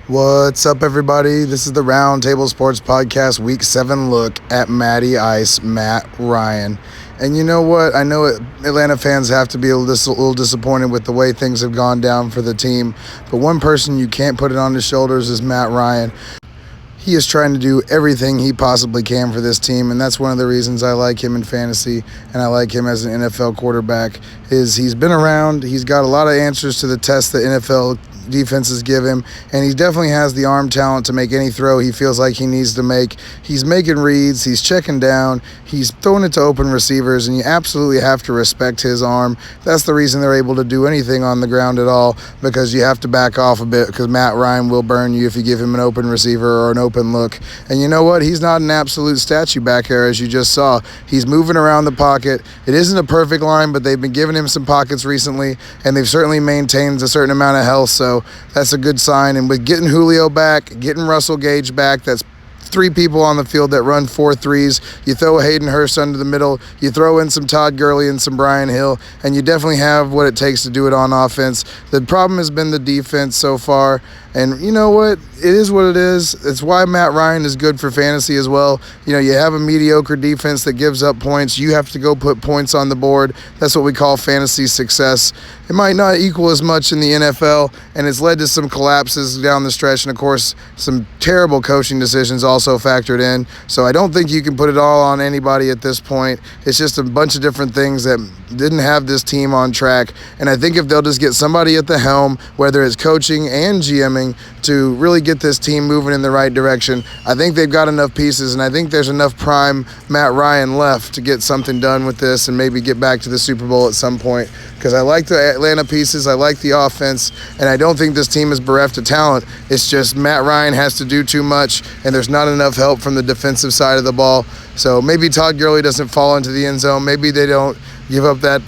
What's up, everybody? This is the Roundtable Sports Podcast Week 7 look at Matty Ice, Matt Ryan. And you know what? I know Atlanta fans have to be a little disappointed with the way things have gone down for the team. But one person you can't put it on his shoulders is Matt Ryan. He is trying to do everything he possibly can for this team, and that's one of the reasons I like him in fantasy and I like him as an NFL quarterback. He's been around, he's got a lot of answers to the tests that NFL defenses give him, and he definitely has the arm talent to make any throw he feels like he needs to make. He's making reads, he's checking down, he's throwing it to open receivers, and you absolutely have to respect his arm. That's the reason they're able to do anything on the ground at all, because you have to back off a bit, because Matt Ryan will burn you if you give him an open receiver or an open look. And you know what? He's not an absolute statue back there, as you just saw. He's moving around the pocket. It isn't a perfect line, but they've been giving him some pockets recently, and they've certainly maintained a certain amount of health, so that's a good sign. And with getting Julio back, getting Russell Gage back, that's three people on the field that run 4 threes. You throw Hayden Hurst under the middle, you throw in some Todd Gurley and some Brian Hill, and you definitely have what it takes to do it on offense. The problem has been the defense so far, and you know what? It is what it is. It's why Matt Ryan is good for fantasy as well. You know, you have a mediocre defense that gives up points. You have to go put points on the board. That's what we call fantasy success. It might not equal as much in the NFL, and it's led to some collapses down the stretch, and of course, some terrible coaching decisions also factored in. So I don't think you can put it all on anybody at this point. It's just a bunch of different things that didn't have this team on track. And I think if they'll just get somebody at the helm, whether it's coaching and GMing, to really get this team moving in the right direction, I think they've got enough pieces, and I think there's enough prime Matt Ryan left to get something done with this and maybe get back to the Super Bowl at some point. Because I like the Atlanta pieces, I like the offense, and I don't think this team is bereft of talent. It's just Matt Ryan has to do too much, and there's not enough help from the defensive side of the ball. So maybe Todd Gurley doesn't fall into the end zone. Maybe they don't give up that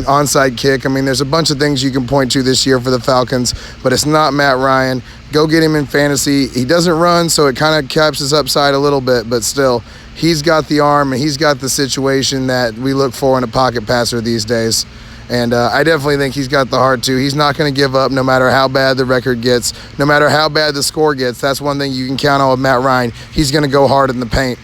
onside kick. I mean, there's a bunch of things you can point to this year for the Falcons, but it's not Matt Ryan. Go get him in fantasy. He doesn't run, so it kind of caps his upside a little bit, but still, he's got the arm and he's got the situation that we look for in a pocket passer these days. And I definitely think he's got the heart too. He's not going to give up no matter how bad the record gets, no matter how bad the score gets. That's one thing you can count on with Matt Ryan. He's going to go hard in the paint.